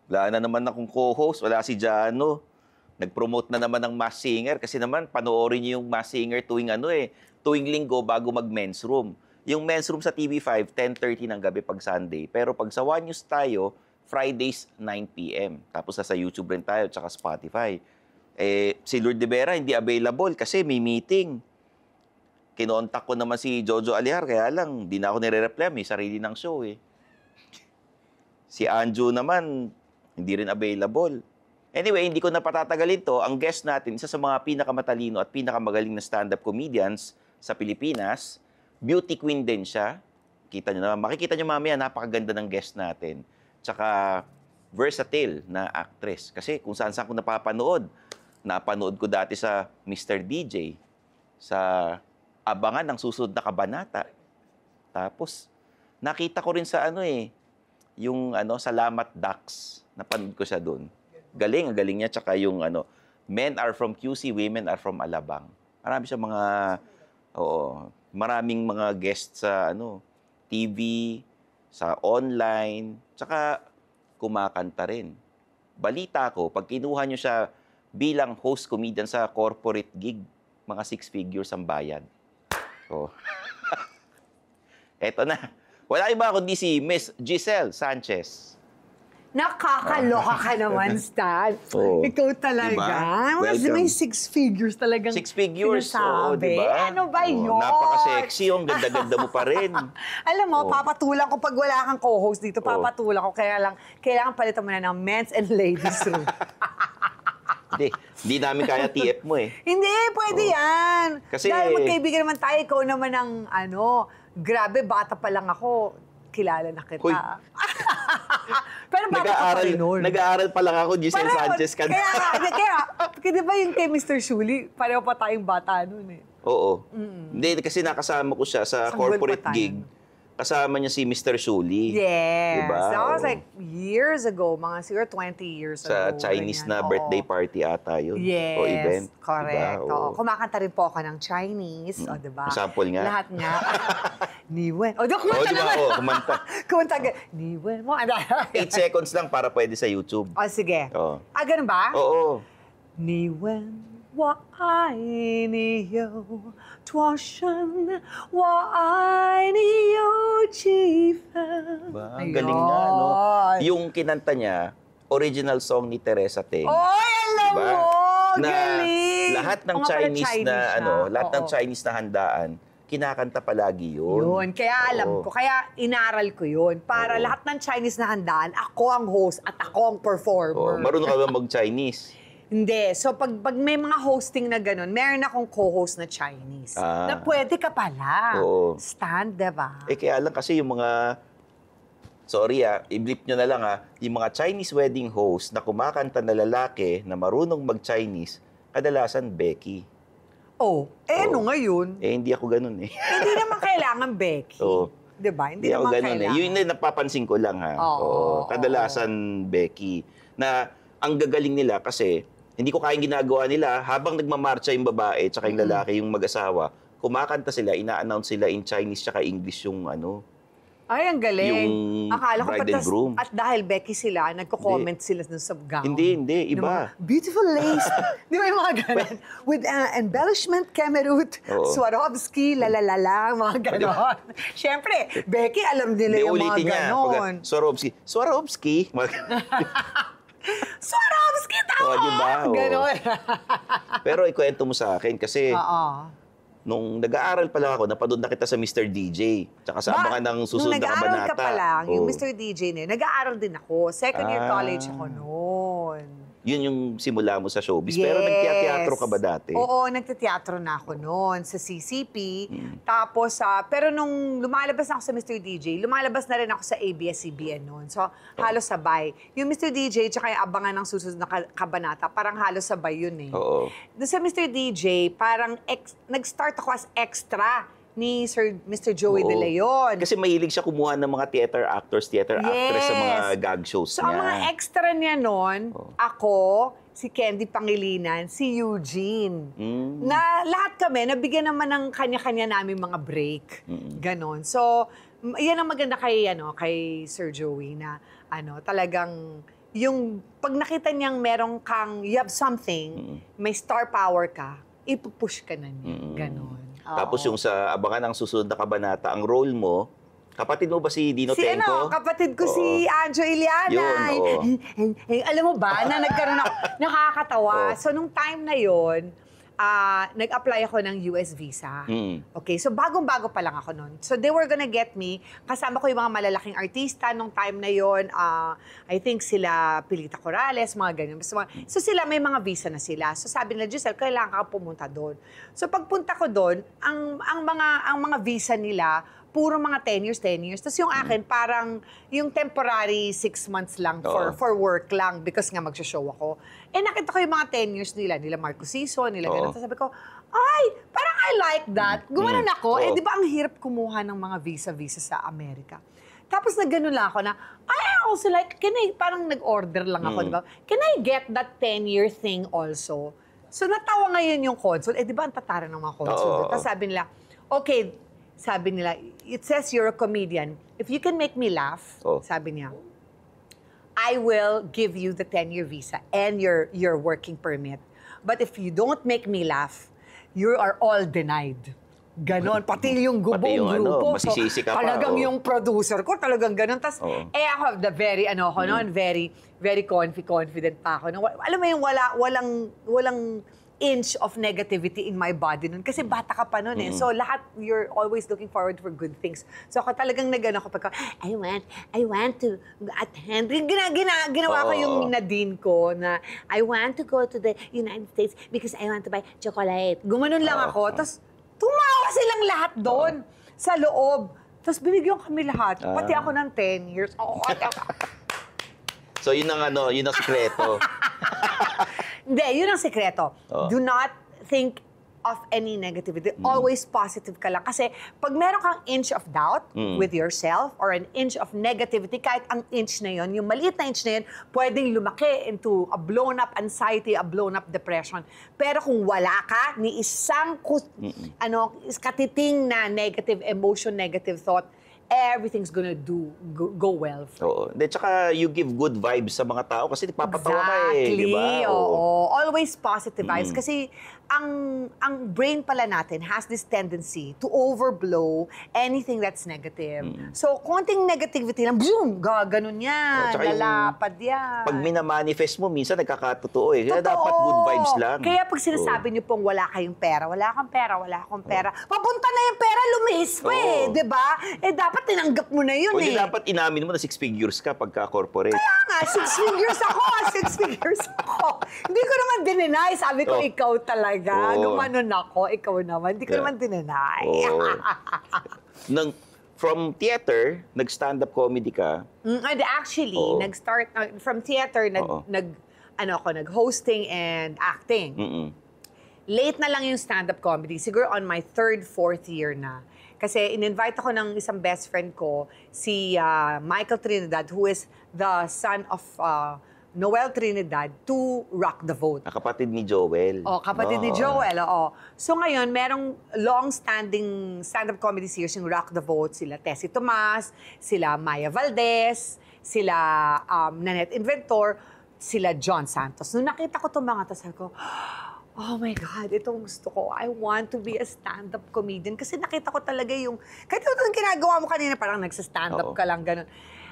Wala na naman akong co-host, wala si Jano. Nag-promote na naman ng Masked Singer kasi naman panoorin niyo yung Masked Singer tuwing linggo bago mag-men's room. Yung men's room sa TV5, 10:30 ng gabi pag Sunday. Pero pag sa One News tayo, Fridays, 9 p.m. Tapos sa YouTube rin tayo, tsaka Spotify. Si Lourdes de Vera hindi available kasi may meeting. Kinontak ko naman si Jojo Alihar, kaya lang, di na ako nire-reply, may sarili ng show eh. Si Anju naman, hindi rin available. Anyway, hindi ko na patatagalin to. Ang guest natin, isa sa mga pinakamatalino at pinakamagaling na stand-up comedians sa Pilipinas, beauty queen din siya. Makikita nyo mamaya, napakaganda ng guest natin. Tsaka versatile na actress. Kasi kung saan ko napanood ko dati sa Mr. DJ, sa Abangan ng Susunod na Kabanata. Tapos, nakita ko rin sa yung Salamat Dax. Napanood ko siya doon. Galing niya. Tsaka yung Men Are From QC, Women Are From Alabang. Marami siya maraming mga guests sa TV, sa online, tsaka kumakanta rin. Balita ko, pag kinuha nyo siya bilang host comedian sa corporate gig, mga 6 figures ang bayad. So, eto na. Wala iba kundi si Miss Giselle Sanchez. Nakakaloka ka naman, Stan. Ikaw talaga. Diba? May 6 figures talagang 6 figures, sinasabi. Diba? Ano ba yun? Napaka-sexy, ang ganda-ganda mo pa rin. Alam mo, papatulan ko pag wala kang co-host dito, papatulan ko. Kaya lang, kailangan palitan mo na ng men's and ladies room. Hindi namin kaya TF mo eh. Hindi, pwede yan. Kasi, dahil magkaibigan naman tayo, ikaw naman ang grabe, bata pa lang ako. Kilala na kita. Pero bata ka pa rin nun. Nag-aaral pa lang ako, Giselle Sanchez. Kaya, di ba yung kay Mr. Shuli, pareho pa tayong bata nun eh. Oo. Hindi, kasi nakasama ko siya sa corporate gig. Kasama niya si Mr. Shuli. Yes. Diba? That was like years ago, mga siguro 20 years ago. Sa Chinese na birthday party ata yun. Yes. O event. Correct. Diba? kumakanta rin po ako ng Chinese. O, diba? Sample nga. Lahat nga. Niwen. O, kumanta naman. Kumanta. Kumanta. Niwen mo. 8 seconds lang para pwede sa YouTube. O, sige. Ganun ba? Oo. Niwen. 我爱你有多深，我爱你有几分。Ang galing nga, no? Yung kinanta niya, original song ni Teresa Teng. Oy, alam mo! Galing! Lahat ng Chinese na Chinese na handaan, kinakanta palagi yun. Kaya alam ko, kaya inaral ko yun. Para lahat ng Chinese na handaan, ako ang host at ako ang performer. Marunong ka ba mag-Chinese? Hindi. So, pag may mga hosting na gano'n, meron akong co-host na Chinese. Na pwede ka pala. Stand, diba? Kaya lang kasi yung mga... Sorry i-blip nyo na lang yung mga Chinese wedding host na kumakanta na lalaki na marunong mag-Chinese, kadalasan Becky. Ano ngayon? Hindi ako ganun eh. Hindi naman kailangan Becky. Diba? Hindi naman ganun kailangan. Yun na napapansin ko lang kadalasan Becky. Na ang gagaling nila kasi hindi ko kayang ginagawa nila habang nagmamarcha yung babae tsaka yung lalaki, yung mag-asawa, kumakanta sila, ina-announce sila in Chinese tsaka English yung Ay, ang galing. Yung Akala ko bride and groom. At dahil Becky sila, nagko-comment sila sa gown. Hindi. Iba. Beautiful lace. Di ba yung mga ganun? With embellishment, Kemerut, Swarovski, lalalala, mga ganon. Siyempre, Becky, alam nila yung mga ganon. Swarovski. Swarovski, tama! Diba? Ganon. Pero ikwento mo sa akin kasi nung nag-aaral pa lang ako, napanood na kita sa Mr. DJ. Tsaka sa Abangan ng Susunod na Kabanata. Nung nag-aaral ka pa lang, yung Mr. DJ na yun, nag-aaral din ako. Second year college ako noon. Yun yung simula mo sa showbiz. Pero nagteatro ka ba dati? Oo, nagteatro na ako noon sa CCP. Tapos, pero nung lumalabas na ako sa Mr. DJ, lumalabas na rin ako sa ABS-CBN noon. So, halos sabay. Yung Mr. DJ tsaka yung Abangan ng Susunod na Kabanata, parang halos sabay yun eh. Doon sa Mr. DJ, parang nag-start ako as extra ni Mr. Joey De Leon. Kasi mahilig siya kumuha ng mga theater actors, theater actress sa mga gag shows niya. So, ang mga extra niya noon, ako, si Candy Pangilinan, si Eugene. Na lahat kami, nabigyan naman ng kanya-kanya namin mga break. Ganon. So, yan ang maganda kay Sir Joey na talagang yung pag nakita niyang you have something, may star power ka, ipupush ka na niya. Ganon. Tapos yung sa abangan ng susunod na kabanata, ang role mo, kapatid mo ba si Dino Si Tenco? kapatid ko si Anjo Iliana. Yun, Alam mo ba, na nagkaroon ako, nakakatawa. So, nung time na yon, nag-apply ako ng US visa. Okay, so bagong-bago pa lang ako noon. So, they were gonna get me. Kasama ko yung mga malalaking artista nung time na yon. I think sila Pilita Corrales, mga ganyan. So, sila may mga visa na sila. So, sabi nila, Giselle, kailangan ka pumunta doon. So, pagpunta ko doon, ang mga visa nila, puro mga 10 years. Tapos yung akin, parang yung temporary 6 months lang for work lang because nga magsha-show ako. Eh nakita ko yung mga 10 years nila Marco Sison, nila ganun. Tapos sabi ko, ay, parang I like that. Gumanon ako. Eh di ba ang hirap kumuha ng mga visa sa Amerika. Tapos nagganon lang ako na, I also like, parang nag-order lang ako, di ba? Can I get that 10-year thing also? So natawa ngayon yung consul. Eh di ba ang tatara ng mga consul? Tapos sabi nila, okay, sabi nila, it says you're a comedian. If you can make me laugh, sabi niya, I will give you the 10-year visa and your working permit. But if you don't make me laugh, you are all denied. Ganon. Pati yung buong grupo. Masisisi ka pa. Talagang yung producer ko, talagang ganon. Tapos, ako, very, very confident pa ako. Alam mo yung walang inch of negativity in my body nun. Kasi bata ka pa nun eh. So lahat, you're always looking forward for good things. So ako talagang nag-ano kapag I want to attend. Ginawa ko yung Nadine ko na I want to go to the United States because I want to buy chocolate. Gumanon lang ako. Tapos tumawa silang lahat doon sa loob. Tapos binigyan kami lahat. Pati ako ng 10 years. So yun ang sikreto. Hindi, yun ang sekreto. Do not think of any negativity. Always positive ka lang. Kasi pag meron kang inch of doubt with yourself or an inch of negativity, kahit ang inch na yun, yung maliit na inch na yun, pwedeng lumaki into a blown-up anxiety, a blown-up depression. Pero kung wala ka, ni isang katiting na negative emotion, negative thought, everything's gonna go well. Oo. Tsaka you give good vibes sa mga tao kasi nagpapatawa ka eh, di ba? Oo. Always positive vibes. Kasi ang brain pala natin has this tendency to overblow anything that's negative. So, konting negativity lang, boom, gaganon yan, lalapad yan. Pag minamanifest mo, minsan nagkakatotoo eh. Kaya dapat good vibes lang. Kaya pag sinasabi niyo pong wala kayong pera, wala akong pera, papunta na yung pera, lumihis pa eh, di ba? Eh, dapat tinanggap mo na yun Hindi dapat inamin mo na 6 figures ka pagka-corporate. Kaya nga, 6 figures ako, 6 figures ako. Hindi ko naman dininay, sabi ko, ikaw talaga. Gumanon ako, ikaw naman. Hindi ko naman dininay. From theater, nag-stand-up comedy ka. And actually, nag-start, from theater, nag-hosting and acting. Late na lang yung stand-up comedy. Siguro on my 3rd, 4th year na. Kasi in-invite ako ng isang best friend ko, si Michael Trinidad, who is the son of Noel Trinidad, to rock the vote. Kapatid ni Joel. Kapatid ni Joel, So ngayon, merong long-standing stand-up comedy series yung Rock the Vote. Sila Tessie Tomas, sila Maya Valdez, sila Nanette Inventor, sila John Santos. Nung nakita ko itong mga sabi ko, oh my God, itong gusto ko. I want to be a stand-up comedian. Kasi nakita ko talaga yung, kahit yung ginagawa mo kanina, parang nagsa-stand-up ka lang, ganun.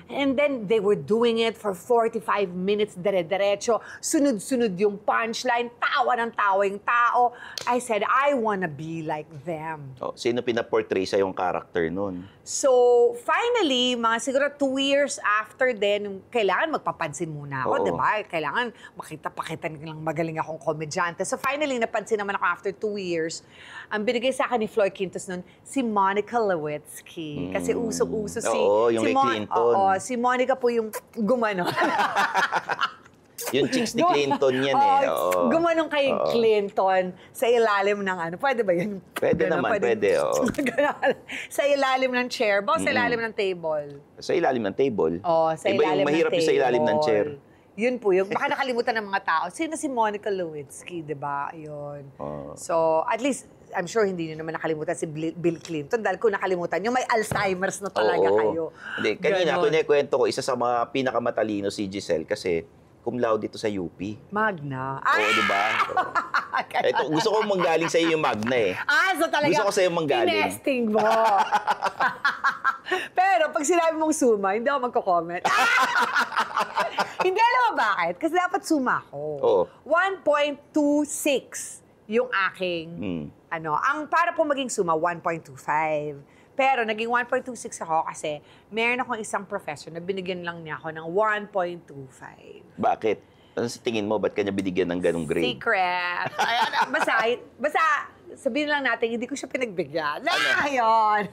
And then, they were doing it for 45 minutes, dire-diretso. Sunod-sunod yung punchline, tawa ng tawa yung tao. I said, I wanna be like them. Sino pinaportray sa yung character nun? So, finally, mga siguro 2 years after din, kailangan magpapansin muna ako, di ba? Kailangan makita-pakita nilang magaling akong komedyante. So, finally, napansin naman ako after 2 years. Ang binigay sa akin ni Floyd Quintos nun, si Monica Lewinsky. Kasi usog-uso yung kay Clinton. Si Monica po yung gumano. Yung chicks ni Clinton yan eh. Gumanong kay Clinton sa ilalim ng Pwede ba yun? Pwede naman, pwede. Sa ilalim ng chair. Ba sa ilalim ng table? Sa ilalim ng table. Sa ilalim ng table. Mahirap yung sa ilalim ng chair. Yun po, yung baka nakalimutan ng mga tao. Sino si Monica Lewinsky, di ba? Yun. So, at least, I'm sure hindi nyo naman nakalimutan si Bill Clinton dahil kung nakalimutan nyo, may Alzheimer's na talaga Oo. kayo. Hindi, kanina, Ganon. kwento ko, isa sa mga pinakamatalino si Giselle kasi cum laude dito sa UP. Magna. Oo, di ba? Ito, gusto ko manggaling sa iyo yung Magna eh. So talaga, Gusto ko sa'yo manggaling. tinesting mo. Pero pag sinabi mong suma, hindi ako magko-comment. Hindi, alam mo bakit? Kasi dapat suma ko. Oo. 1.26 yung aking, ang para po maging suma, 1.25. Pero naging 1.26 ako kasi meron akong isang professor na binigyan lang niya ako ng 1.25. Bakit? Ano sa tingin mo? Ba't kanya binigyan ng ganong grade? Secret. Ayan, basta, sabihin lang natin, hindi ko siya pinagbigyan. Ayun.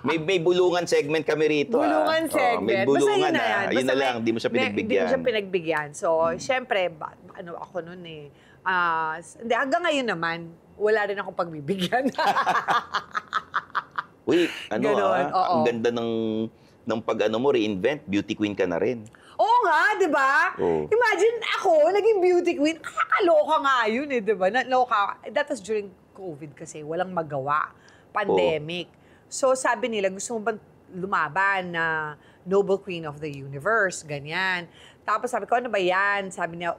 May bulungan segment kami rito. Bulungan May segment. bulungan Basta yun na yan. Yun Basta na lang, di mo siya Hindi pinagbigyan. ko siya pinagbigyan. So, syempre, ako nun eh. Hindi, hanggang ngayon naman, wala rin akong pagbibigyan. Uy, Ganon, oo. ang ganda ng pag-ano mo, reinvent, beauty queen ka na rin. Oo nga, di ba? Oo. Imagine ako, naging beauty queen. Kakaloka nga yun eh, di ba? Naloka. That was during COVID kasi walang magawa. Pandemic. So sabi nila, gusto mo bang lumaban na Noble Queen of the Universe? Ganyan. Tapos sabi ko, ano ba yan? Sabi niya,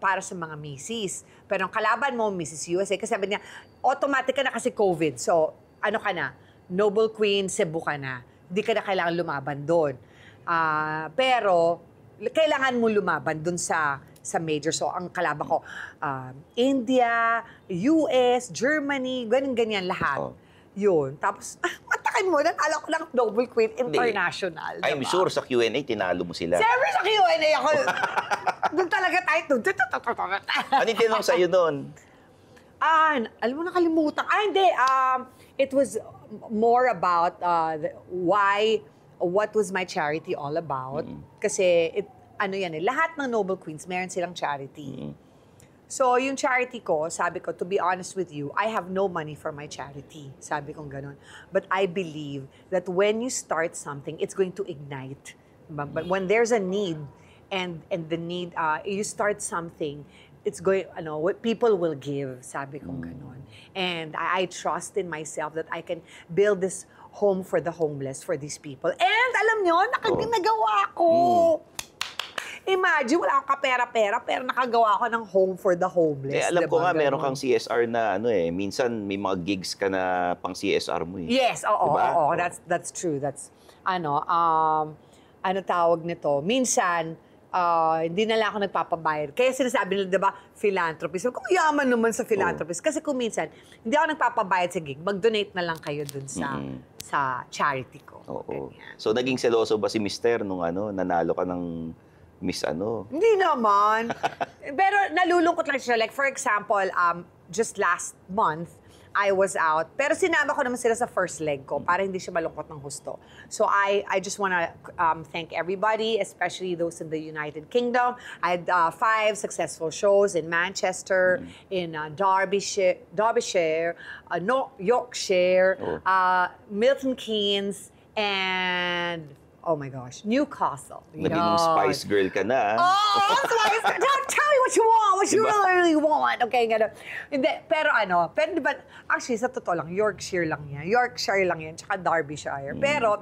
para sa mga misis. Pero ang kalaban mo, Mrs. USA, kasi sabi niya, automatic ka na kasi COVID. So, ano ka na? Noble Queen, Cebu ka na. Hindi ka na kailangan lumaban doon. Pero, kailangan mo lumaban doon sa major. So, ang kalaban ko, India, US, Germany, ganyan lahat. Oh. Yun. Tapos, matakin mo, nakala ko lang Noble Queen International. I'm diba? sure sa Q&A, tinalo mo sila. Siyempre sa Q&A ako. Doon talaga tayo. Ano yung tinanong sa'yo doon? Alam mo, nakalimutan. Hindi. It was more about what was my charity all about. Kasi, lahat ng Noble Queens, meron silang charity. So, yung charity ko, sabi ko, to be honest with you, I have no money for my charity. Sabi kong ganun. But I believe that when you start something, it's going to ignite. But when there's a need, and the need, you start something, it's going, what people will give, sabi kong ganun. And I trust in myself that I can build this home for the homeless, for these people. And alam nyo, nagawa ko. Imagine, wala akong kapera-pera, pero nakagawa ako ng home for the homeless. Alam ko diba? nga, meron Ganun. kang CSR na minsan may mga gigs ka na pang CSR mo eh. Yes, oo, Diba? oo, that's true. That's, ano tawag nito? Minsan, hindi na lang ako nagpapabayad. Kaya sinasabi nila, diba, philanthropist. Kung yaman naman sa philanthropist. Kasi kung minsan, hindi ako nagpapabayad sa gig, mag-donate na lang kayo dun sa charity ko. Oo. Ganyan. So, naging seloso ba si Mister nung nanalo ka ng Miss Hindi naman. Pero nalulungkot lang siya. Like, for example, just last month, I was out. Pero sinama ko naman sila sa first leg ko para hindi siya malungkot ng husto. So I just want to thank everybody, especially those in the United Kingdom. I had 5 successful shows in Manchester, in Derbyshire, Yorkshire, Milton Keynes, and oh my gosh, Newcastle. Naging Spice Girl ka na. Oh, Spice Girl! Tell me what you want, what you really want. Okay, gano'n. Hindi, pero diba, actually, sa totoo lang, Yorkshire lang yan, tsaka Derbyshire. Pero,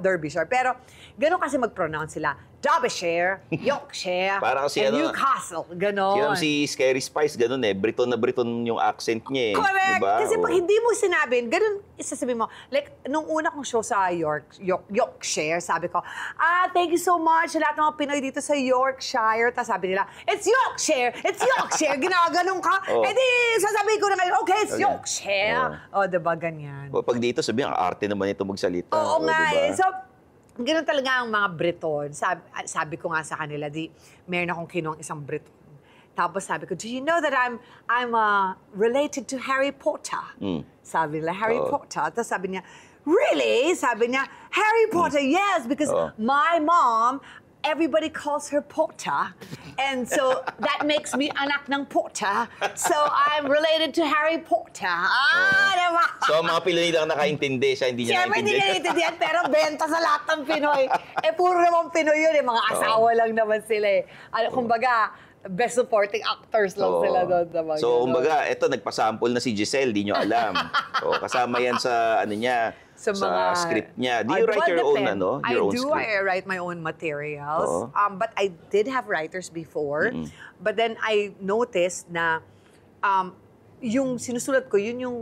gano'n kasi mag-pronounce sila. Derbyshire, Yorkshire, Parang si and Newcastle. Gano'n. Si Scary Spice, ganun eh. Briton na Briton yung accent niya eh. Correct. Diba? Kasi pag hindi mo sinabi, ganun, isasabihin mo, like, nung una kong show sa Yorkshire, sabi ko, thank you so much sa lahat ng mga Pinoy dito sa Yorkshire. Tapos sabi nila, it's Yorkshire! It's Yorkshire! Ginaganon ka. Oh. Eh di, sasabihin ko na ngayon, okay, it's Okay. Yorkshire. Diba, ganyan. O, pag dito, sabi ang arte naman ito magsalita. Oo nga diba? eh. So, ganun talaga ang mga Briton. Sabi ko nga sa kanila, meron akong kinuhang isang Briton. Tapos sabi ko, do you know that I'm related to Harry Potter? Sabi nila, Harry Potter. Tapos sabi niya, really? Sabi niya, Harry Potter, yes, because my mom, everybody calls her Potter. And so, that makes me anak ng Potter. So, I'm related to Harry Potter. Diba? So, ang mga Pinoy lang nakaintindi siya, hindi niya Siyempre, hindi nakaintindi. niya naiintindihan, pero benta sa lahat ng Pinoy. Puro naman Pinoy yun eh. Mga asawa lang naman sila eh. Kumbaga, best supporting actors lang Oo. sila doon. Diba? So, Ganon. kumbaga, eto, nagpasample na si Giselle, di nyo alam. So, kasama yan sa, ano niya, sa script niya. Do you write your own, ano? Your own script? I write my own materials. Oo. But I did have writers before. But then I noticed na yung sinusulat ko, yun yung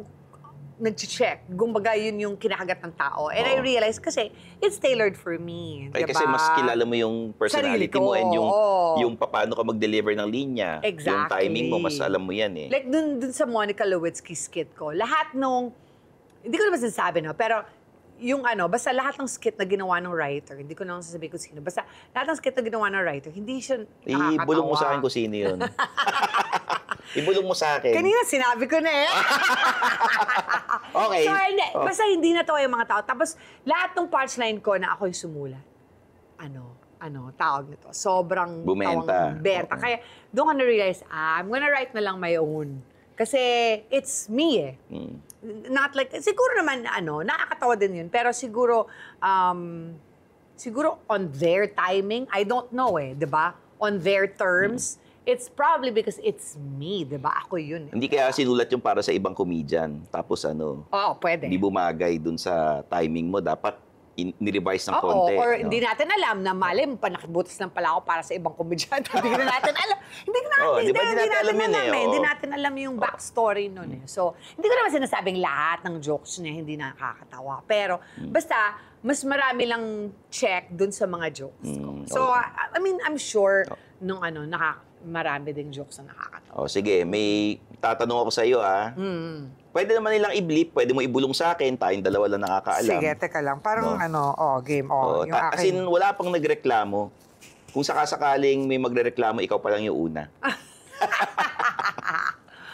nag-check. Kumbaga, yun yung kinakagat ng tao. And I realized kasi it's tailored for me. Ay, diba? kasi mas kilala mo yung personality Sarili ko, mo and oo. yung paano ka mag-deliver ng linya. Exactly. Yung timing mo, mas alam mo yan eh. Like dun sa Monica Lewinsky skit ko, lahat nung, hindi ko naman sinasabi no, pero yung ano, basta lahat ng skit na ginawa ng writer, hindi ko na sasabihin kung sino, basta lahat ng skit na ginawa ng writer, hindi siya nakakatawa. Ibulong mo sa akin kung sino yun. Ibulong mo sa akin. Kanina sinabi ko na eh. Okay. So, hindi, basta hindi natawa yung mga tao. Tapos, lahat ng punchline ko na ako'y sumulat. Tawag nito. Sobrang Bumenta. tawang benta. Kaya, doon ko na-realize, I'm gonna write na lang my own. Kasi, it's me eh. Not like, siguro naman, nakakatawa din yun. Pero siguro, siguro on their timing, I don't know eh, di ba? On their terms, it's probably because it's me, di ba? Ako yun. Hindi kaya sinulat yung para sa ibang comedian. Tapos Oo, pwede. hindi bumagay dun sa timing mo. Dapat nirevise ng Oo, konti. or no? hindi natin alam na mali mo, panakibutas lang pala ako para sa ibang komedyante. Hindi na natin alam. Hindi na Oo, natin, di ba di natin alam yun eh, oo. Hindi natin alam yung backstory nun eh. So, hindi ko naman sinasabing lahat ng jokes niya hindi nakakatawa. Pero, basta, mas marami lang check dun sa mga jokes ko. So, I mean, I'm sure nung marami ding jokes na nakakatawa. Sige, may tatanong ako sa iyo Pwede naman nilang i-bleep, pwede mo ibulong sa akin, tayong dalawa lang nakakaalam. Sige, teka lang. Parang game. Yung As in, wala pang nagreklamo. Kung sakasakaling may magrereklamo, ikaw pa lang yung una.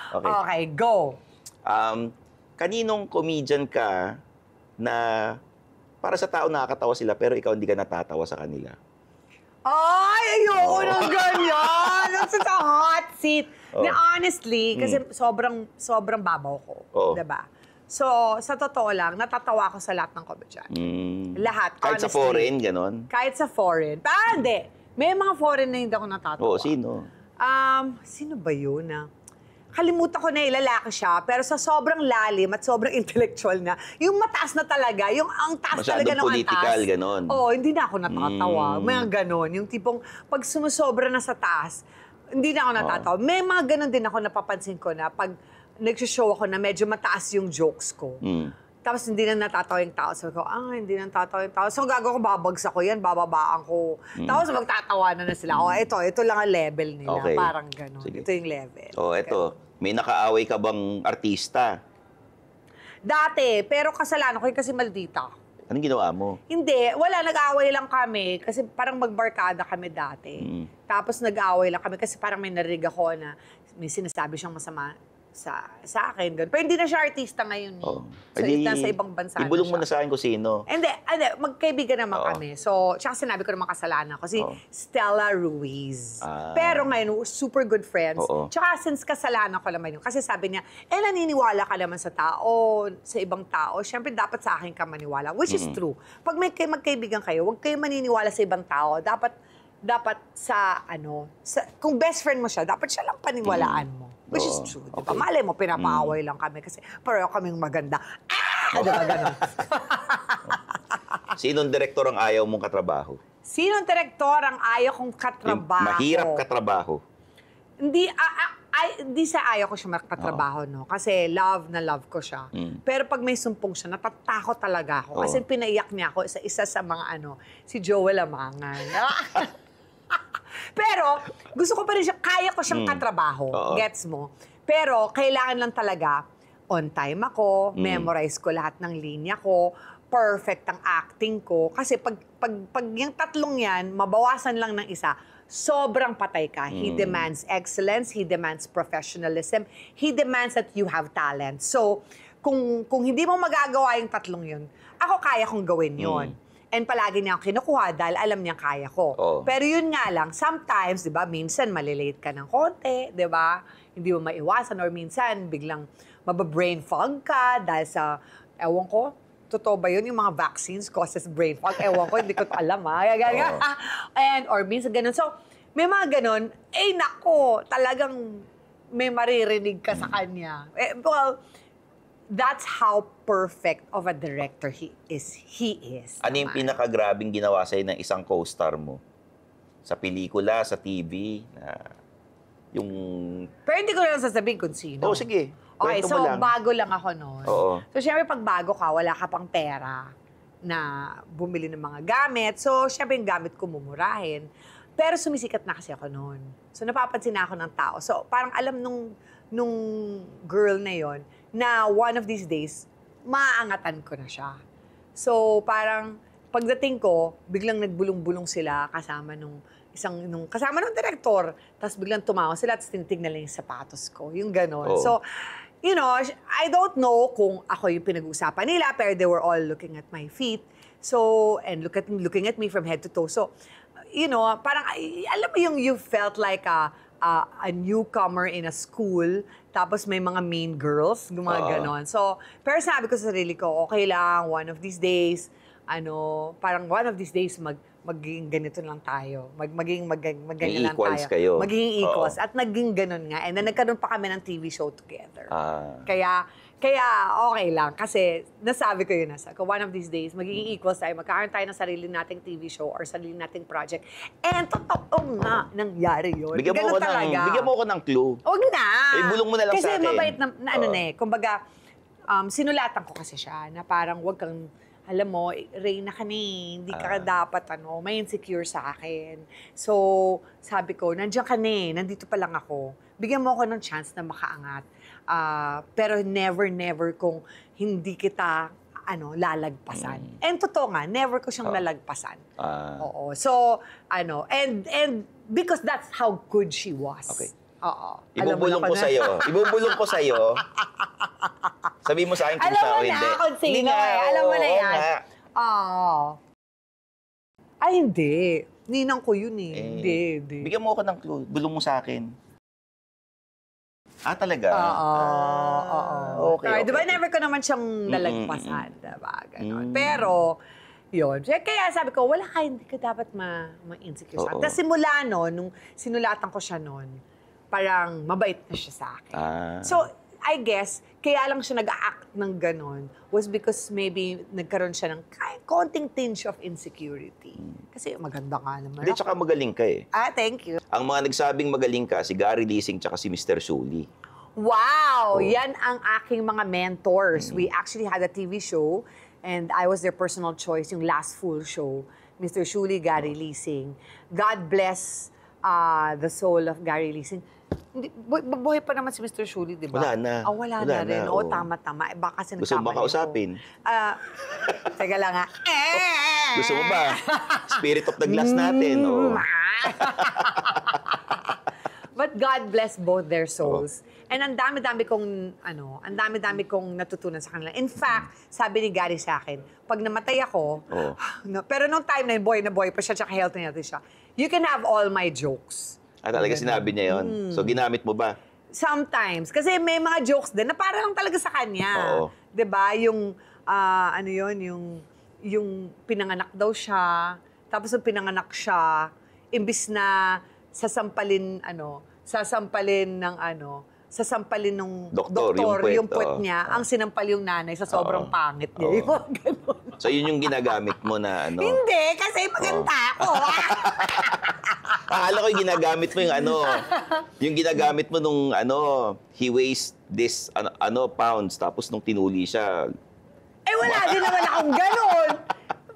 Okay. Okay, go. Kaninong comedian ka na para sa tao nakakatawa sila pero ikaw hindi ka natatawa sa kanila? Ay, ayoko ng ganyan. That's such a hot seat. Na honestly, kasi sobrang babaw ko. Oo. Diba? So, sa totoo lang, natatawa ako sa lahat ng komedyan. Lahat, Kahit sa honestly. foreign, ganon? Kahit sa foreign. Hindi. May mga foreign na hindi ako natatawa. Oo, sino? Sino ba yun Kalimutan ko na lalaki siya, pero sa sobrang lalim at sobrang intellectual na, yung mataas na talaga, yung ang taas Masyadong talaga ng political, antas. ganon. Oo, hindi na ako natatawa. May ganon. Yung tipong, pag sumusobra na sa taas, hindi na ako natatawa. May mga ganon din ako napapansin ko na pag nagsishow ako na medyo mataas yung jokes ko. Tapos hindi na natatawa yung tao. Sabi ko, hindi na natatawa yung tao. So gagawin ko, babagsak ko yan, bababaan ko. Tapos magtatawanan na sila. Ito lang ang level nila. Okay. Parang gano'n. Sige. Ito yung level. Ito. May nakaaway ka bang artista? Dati, pero kasalanan ko yun kasi maldita. Anong ginawa mo? Hindi, wala, nag-aaway lang kami kasi parang magbarkada kami dati. Tapos nag-aaway lang kami kasi parang may narinig ako na may sinasabi siyang masama sa akin. Ganun. Pero hindi na siya artista ngayon. Nasa ibang bansa ibulong mo na na sa akin kung sino. Hindi, magkaibigan naman kami. So, tsaka sinabi ko naman kasalanan ko, si Stella Ruiz. Pero ngayon, super good friends. Tsaka since kasalanan ko naman yun, kasi sabi niya, naniniwala ka naman sa tao, sa ibang tao, syempre dapat sa akin ka maniwala, which is true. Pag magkaibigan kayo, huwag kayo maniniwala sa ibang tao. Dapat kung best friend mo siya, dapat siya lang paniwalaan mo. Which is true. Diba? Okay. Malay mo, pinapaaway lang kami kasi pareho kaming maganda. Diba ganun? Sinong direktor ang ayaw mong katrabaho? Sinong direktor ang ayaw kong Yung katrabaho? mahirap katrabaho. Hindi sa ayaw ko siya makatrabaho, no? Kasi love na love ko siya. Pero pag may sumpong siya, natatakot talaga ako. Kasi pinaiyak niya ako sa isa sa mga si Joel Amangan. Pero gusto ko pa rin siya, kaya ko siyang katrabaho. Gets mo? Pero kailangan lang talaga, on time ako, memorize ko lahat ng linya ko, perfect ang acting ko. Kasi pag yung tatlong yan, mabawasan lang ng isa, sobrang patay ka. He demands excellence, he demands professionalism, he demands that you have talent. So, kung hindi mo magagawa yung tatlong yun, ako kaya kong gawin yun. And palagi niya ako kinukuha dahil alam niya kaya ko. Pero yun nga lang, sometimes, di ba, minsan malilate ka ng konti, di ba? Hindi mo maiwasan or minsan biglang mababrain fog ka dahil sa, ewan ko, totoo ba yun? Yung mga vaccines causes brain fog? Ewan ko, hindi ko alam And, or minsan ganun. So, may mga ganon, nako, talagang may maririnig ka sa kanya. Well, that's how perfect of a director he is. Ano yung naman. pinakagrabing ginawa sa'yo ng isang co-star mo? Sa pelikula, sa TV, yung... Pero hindi ko lang sasabihin kung sino. Oh, sige. Okay, Kwento so mo lang. bago lang ako noon. Oo. So, syempre, pag bago ka, wala ka pang pera na bumili ng mga gamit. So, syempre, yung gamit ko mumurahin. Pero sumisikat na kasi ako noon. So, napapansin na ako ng tao. So, parang alam nung girl na yon na one of these days, maaangatan ko na siya. So, parang pagdating ko, biglang nagbulong-bulong sila kasama nung direktor. Tapos biglang tumawa sila at tinitignan lang yung sapatos ko. Yung ganon. Oo. So, you know, I don't know kung ako yung pinag-uusapan nila, pero they were all looking at my feet. So, and looking at me from head to toe. So, you know, parang, alam mo yung you felt like a newcomer in a school, tapos may mga mean girls, mga ganon. So, pero sabi ko sa sarili ko, okay lang, one of these days, magiging ganito lang tayo. Magiging ganyan lang equals tayo. kayo. Magiging equals. Oo. At naging ganun nga. And then nagkaroon pa kami ng TV show together. Ah. Kaya okay lang. Kasi nasabi ko yun. One of these days, magiging equals tayo. Magkakaroon tayo ng sarili nating TV show or sarili nating project. And totoo nga, nangyari yun. Bigyan mo ko ng clue. Huwag na. Bulong mo na lang kasi sa akin. Kasi mabait na kumbaga, sinulatan ko kasi siya na parang huwag kang, alam mo, Reyna ka hindi ka dapat, may insecure sa akin. So, sabi ko, nandiyan ka nandito pa lang ako. Bigyan mo ako ng chance na makaangat. Pero never kung hindi kita, lalagpasan. And totoo nga, never ko siyang lalagpasan. Oo. So, and because that's how good she was. Okay. Oo. Ibubulong ko sa'yo. Sabihin mo sa akin kung siya o hindi. Alam mo na kung sino Hindi nga, Alam mo na oo yan. nga. Ay, hindi. Ninang ko yun Hindi. Bigyan mo ako ng clue. Bulong mo sa akin. Talaga? Oo. Okay. Diba, never ko naman siyang nalagpasan. Diba? Ganon. Pero, yun. Kaya sabi ko, hindi ka dapat ma-insecure sa akin. Tapos simula nung sinulatan ko siya parang mabait na siya sa akin. So, I guess, kaya lang siya nag-act ng ganon was because maybe nagkaroon siya ng konting tinge of insecurity. Kasi maganda ka naman. Hindi, tsaka magaling ka eh. Thank you. Ang mga nagsabing magaling ka, si Gary Leasing tsaka si Mr. Shuli. Wow! Yan ang aking mga mentors. We actually had a TV show and I was their personal choice, yung last full show. Mr. Shuli, Gary Leasing. God bless the soul of Gary Leasing. Buhay pa naman si Mr. Shuli, di ba? Wala na. Wala na rin. oo. Tama. Baka kasi Gusto mo ba kausapin? Teka lang nga. Gusto mo ba? Spirit of the glass natin. But God bless both their souls. And ang dami-dami kong natutunan sa kanila. In fact, sabi ni Gary sa akin, pag namatay ako, pero nung time na yun, buhay na buhay pa siya, tsaka healthy siya, you can have all my jokes. Talaga sinabi niya yun. So, ginamit mo ba? Sometimes. Kasi may mga jokes din na para lang talaga sa kanya. Oo. 'Di ba? Yung, yung pinanganak daw siya, tapos yung pinanganak siya, imbis na sasampalin ng Doktor, yung puwet niya, ang sinampal yung nanay sa sobrang pangit niya. Yung mga ganun. So, yun yung ginagamit mo na Hindi, kasi maganda ako. Akala ko yung ginagamit mo yung ginagamit mo nung he weighs this pounds, tapos nung tinuli siya. Wala din naman akong ganun.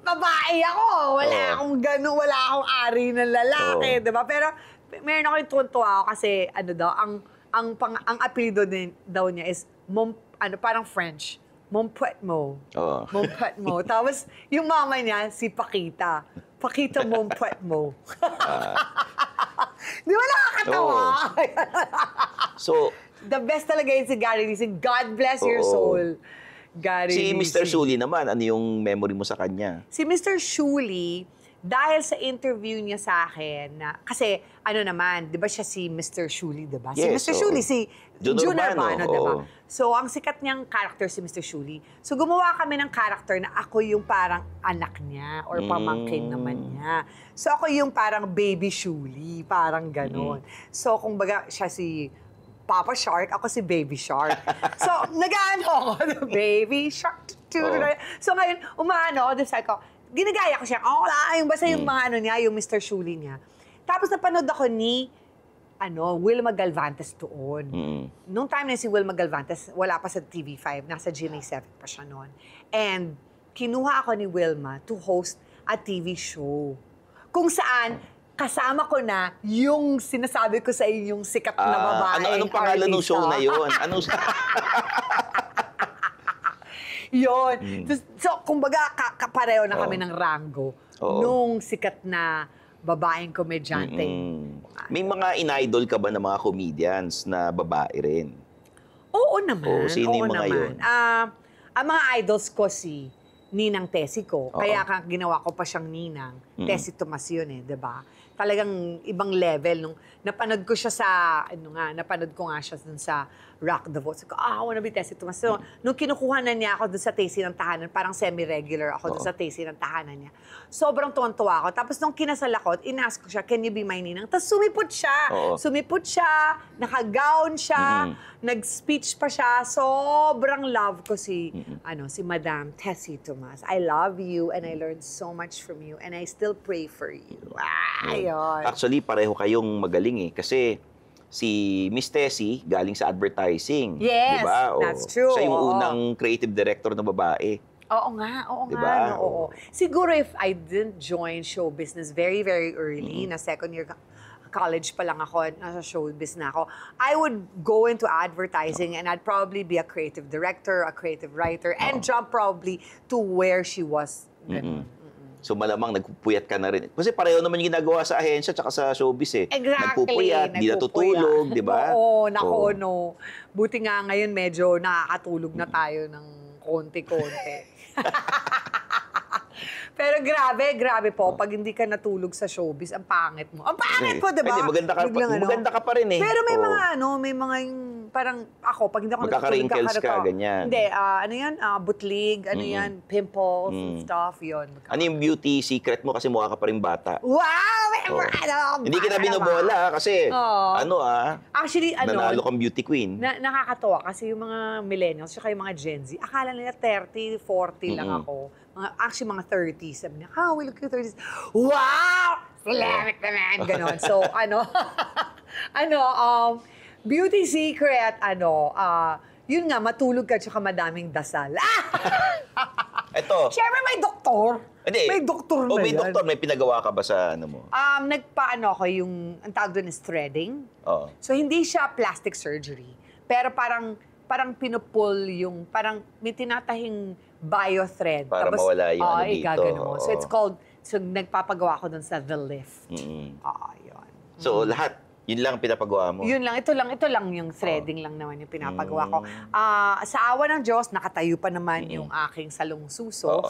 Babae ako. Wala akong ganun. Wala akong ari ng lalaki. Diba? Pero meron ako yung tuwan-tuwa ako kasi ang apelido daw niya is parang French. Mompetmo. Mompetmo. Tapos yung mama niya, si Pakita. Pakita Mompetmo. Di ba nakakatawa? So, the best talaga yun si Gary Leasing. God bless your soul. Gary si Leasing. Mr. Shuli naman, ano yung memory mo sa kanya? Si Mr. Shuli, dahil sa interview niya sa akin, na, kasi ano naman, di ba siya si Mr. Shuli, di ba? Si Yes, Mr. Shuli, si Jun Jun Urbano, Urbano, di ba? oo. So, ang sikat niyang character si Mr. Shuli. So, gumawa kami ng character na ako yung parang anak niya or pamangkin naman niya. So, ako yung parang baby Shuli, parang ganon. So, kung baga, siya si Papa Shark, ako si Baby Shark. So, nag-ano ako, Baby Shark. Oo. So, ngayon, umaano ako, sabi ko, ginagaya ko siya. Wala, yung basta yung mga ano niya, yung Mr. Shuli niya. Tapos napanood ako ni Wilma Galvantes doon. Nung time na si Wilma Galvantes, wala pa sa TV5, nasa GMA7 pa siya noon. And kinuha ako ni Wilma to host a TV show. Kung saan, kasama ko na yung sinasabi ko sa inyong sikat na babae. Anong pangalan ng show na yun? Yun. So, kumbaga, kapareho na kami ng rango Oo. nung sikat na babaeng komedyante. May mga in-idol ka ba ng mga comedians na babae rin? Oo naman. Oo, sino yung oo mga naman. yun? Ang mga idols ko si Ninang Tessie ko. Kaya ginawa ko pa siyang Ninang. Tessie Tomas yun di ba? Talagang ibang level. Nung napanood ko siya sa, napanood ko nga siya dun sa Rock the Vote. Sabi ko, I wanna be Tessie Tomas. So, nung kinukuha na niya ako dun sa Tessie ng Tahanan, parang semi-regular ako dun sa Tessie ng Tahanan niya. Sobrang tuwan-tuwa ako. Tapos nung kinasal ako, in-ask ko siya, can you be my Ninang? Tapos sumipot siya. Oo. Sumipot siya, naka-gown siya, nag-speech pa siya. Sobrang love ko si Madam Tessie Tomas. I love you and I learned so much from you and I still pray for you. Ayun. Actually, pareho kayong magaling kasi si Miss Tessie galing sa advertising. Yes, diba? that's true. Siya yung Oo. unang creative director na babae. Oo nga. Diba? No, oo. Siguro if I didn't join show business very, very early, na second year college pa lang ako, nasa showbiz na ako, I would go into advertising and I'd probably be a creative director, a creative writer, and jump probably to where she was. Ganun. So malamang nagpupuyat ka na rin. Kasi pareho naman yung ginagawa sa ahensya tsaka sa showbiz Exactly. Nagpupuyat, di natutulog, di ba? Oo, nako, no. Buti nga ngayon medyo nakakatulog na tayo ng konti-konti. Pero grabe po. Pag hindi ka natulog sa showbiz, ang pangit mo. Ang pangit po, diba? Hindi, maganda ka pa rin eh. Pero may may mga yung, parang ako, pag hindi ako natutulog, Magkaka-wrinkles ka, ganyan. Hindi, butlig, yan, pimples and stuff, yun. Ano yung beauty secret mo kasi mukha ka pa rin bata? Wow! Hindi kita binobola kasi, Actually, nanalo kang beauty queen. Nakakatawa kasi yung mga millennials, saka yung mga Gen Z, akala nila 30, 40 lang ako. Actually, mga 30s. Sabi niya, we look at 30s. Wow! Celebrity naman! Ganon. So, beauty secret, yun nga, matulog ka tsaka madaming dasal. Ito. Siyempre, may doktor. Hindi. May doktor na may yan. doktor, may pinagawa ka ba sa ano mo? Nagpaano ako yung, ang tawag doon is threading. Oo. So, hindi siya plastic surgery. Pero parang pinupul yung, parang may tinatahing bio-thread. Para mawala yung ano dito. Igagano mo. So, Oo. it's called, nagpapagawa ko doon sa The Lift. Mm-mm. Yun. So, lahat, yun lang pinapagawa mo? Yun lang, ito lang yung threading lang naman yung pinapagawa ko. Sa awa ng Diyos, nakatayo pa naman yung aking salong suso.